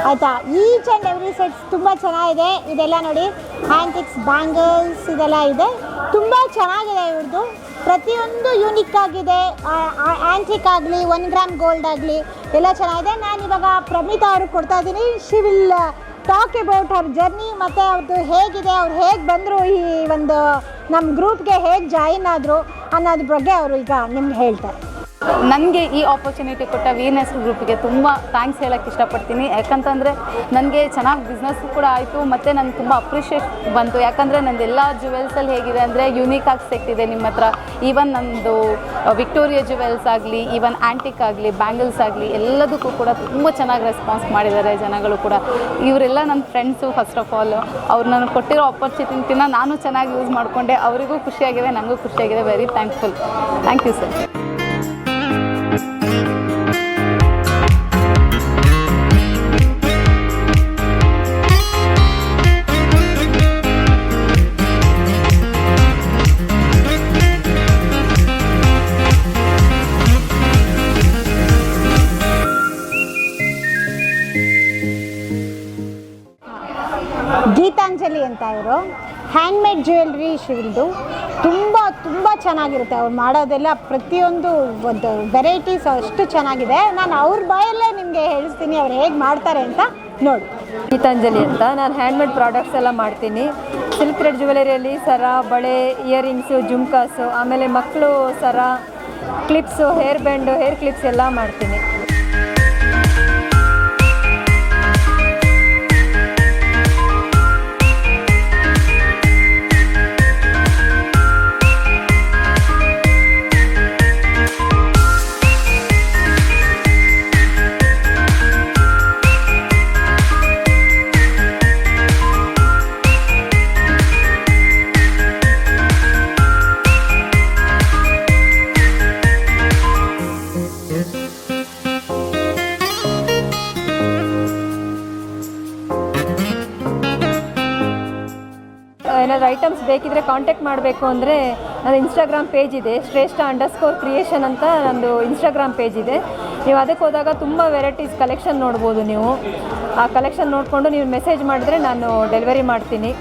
ಆಯಿತಾ. Each and every sets ತುಂಬ ಚೆನ್ನಾಗಿದೆ. ಇದೆಲ್ಲ ನೋಡಿ ಹ್ಯಾಂಡ್ಟಿಕ್ಸ್, ಬ್ಯಾಂಗಲ್ಸ್ ಇದೆಲ್ಲ ಇದೆ. ತುಂಬ ಚೆನ್ನಾಗಿದೆ ಇವ್ರದ್ದು. ಪ್ರತಿಯೊಂದು ಯೂನಿಕ್ ಆಗಿದೆ. ಆ್ಯಂಟಿಕ್ ಆಗಲಿ 1 ಗ್ರಾಮ್ ಗೋಲ್ಡ್ ಆಗಲಿ ಎಲ್ಲ ಚೆನ್ನಾಗಿದೆ. ನಾನು ಇವಾಗ ಪ್ರಮಿತಾ ಅವ್ರಿಗೆ ಕೊಡ್ತಾ ಇದ್ದೀನಿ. ಶಿ ವಿಲ್ ಟಾಕ್ ಅಬೌಟ್ ಅವ್ರ ಜರ್ನಿ ಮತ್ತು ಅವ್ರದ್ದು ಹೇಗಿದೆ, ಅವ್ರು ಹೇಗೆ ಬಂದರು, ಈ ಒಂದು ನಮ್ಮ ಗ್ರೂಪ್ಗೆ ಹೇಗೆ ಜಾಯಿನ್ ಆದರು ಅನ್ನೋದ್ರ ಬಗ್ಗೆ ಅವರು ಈಗ ನಿಮ್ಗೆ ಹೇಳ್ತಾರೆ. ನನಗೆ ಈ ಆಪರ್ಚುನಿಟಿ ಕೊಟ್ಟ ವೀರ್ನೆಸ್ ಗ್ರೂಪಿಗೆ ತುಂಬ ಥ್ಯಾಂಕ್ಸ್ ಹೇಳೋಕ್ಕೆ ಇಷ್ಟಪಡ್ತೀನಿ. ಯಾಕಂತಂದರೆ ನನಗೆ ಚೆನ್ನಾಗಿ ಬಿಸ್ನೆಸ್ ಕೂಡ ಆಯಿತು ಮತ್ತು ನನಗೆ ತುಂಬ ಅಪ್ರಿಷಿಯೇಟ್ ಬಂತು. ಯಾಕಂದರೆ ನಂದು ಎಲ್ಲ ಜ್ಯುವೆಲ್ಸಲ್ಲಿ ಹೇಗಿದೆ ಅಂದರೆ ಯೂನಿಕಾಗಿ ಸಿಗ್ತಿದೆ ನಿಮ್ಮ ಹತ್ರ. ಈವನ್ ನಮ್ಮದು ವಿಕ್ಟೋರಿಯಾ ಜ್ಯುವೆಲ್ಸ್ ಆಗಲಿ, ಈವನ್ ಆ್ಯಂಟಿಕ್ ಆಗಲಿ, ಬ್ಯಾಂಗಲ್ಸ್ ಆಗಲಿ ಎಲ್ಲದಕ್ಕೂ ಕೂಡ ತುಂಬ ಚೆನ್ನಾಗಿ ರೆಸ್ಪಾನ್ಸ್ ಮಾಡಿದ್ದಾರೆ ಜನಗಳು ಕೂಡ. ಇವರೆಲ್ಲ ನನ್ನ ಫ್ರೆಂಡ್ಸು. ಫಸ್ಟ್ ಆಫ್ ಆಲ್ ಅವ್ರು ನನಗೆ ಕೊಟ್ಟಿರೋ ಆಪರ್ಚುನಿಟಿನ ನಾನು ಚೆನ್ನಾಗಿ ಯೂಸ್ ಮಾಡಿಕೊಂಡೆ. ಅವರಿಗೂ ಖುಷಿಯಾಗಿದೆ, ನನಗೂ ಖುಷಿಯಾಗಿದೆ. Very thankful. Thank you sir. Gitanjali ಅಂತ ಇವರು ಹ್ಯಾಂಡ್ಮೇಡ್ ಜ್ಯುವೆಲ್ರಿ ಶಿವಿಲ್ದು ತುಂಬ ಚೆನ್ನಾಗಿರುತ್ತೆ. ಅವ್ರು ಮಾಡೋದೆಲ್ಲ ಪ್ರತಿಯೊಂದು ಒಂದು ವೆರೈಟೀಸ್ ಅಷ್ಟು ಚೆನ್ನಾಗಿದೆ. ನಾನು ಅವ್ರ ಬಾಯಲ್ಲೇ ನಿಮಗೆ ಹೇಳಿಸ್ತೀನಿ ಅವ್ರು ಹೇಗೆ ಮಾಡ್ತಾರೆ ಅಂತ ನೋಡಿ. ಗೀತಾಂಜಲಿ ಅಂತ, ನಾನು ಹ್ಯಾಂಡ್ಮೇಡ್ ಪ್ರಾಡಕ್ಟ್ಸ್ ಎಲ್ಲ ಮಾಡ್ತೀನಿ. ಸಿಲ್ಕ್ ಥ್ರೆಡ್ ಜ್ಯುವೆಲರಿಯಲ್ಲಿ ಸರ, ಬಳೆ, ಇಯರಿಂಗ್ಸು, ಜುಮ್ಕಾಸು, ಆಮೇಲೆ ಮಕ್ಕಳು ಸರ, clips, hair band, hair clips ಎಲ್ಲ ಮಾಡ್ತೀನಿ. ಏನಾದರೂ ಐಟಮ್ಸ್ ಬೇಕಿದ್ರೆ ಕಾಂಟ್ಯಾಕ್ಟ್ ಮಾಡಬೇಕು ಅಂದರೆ ನನ್ನ ಇನ್ಸ್ಟಾಗ್ರಾಮ್ ಪೇಜ್ ಇದೆ, ಶ್ರೇಷ್ಠ_ಕ್ರಿಯೇಷನ್ ಅಂತ ನಂದು ಇನ್ಸ್ಟಾಗ್ರಾಮ್ ಪೇಜ್ ಇದೆ. ನೀವು ಅದಕ್ಕೆ ಹೋದಾಗ ತುಂಬ ವೆರೈಟೀಸ್ ಕಲೆಕ್ಷನ್ ನೋಡ್ಬೋದು. ನೀವು ಆ ಕಲೆಕ್ಷನ್ ನೋಡಿಕೊಂಡು ನೀವು ಮೆಸೇಜ್ ಮಾಡಿದ್ರೆ ನಾನು ಡೆಲಿವರಿ ಮಾಡ್ತೀನಿ.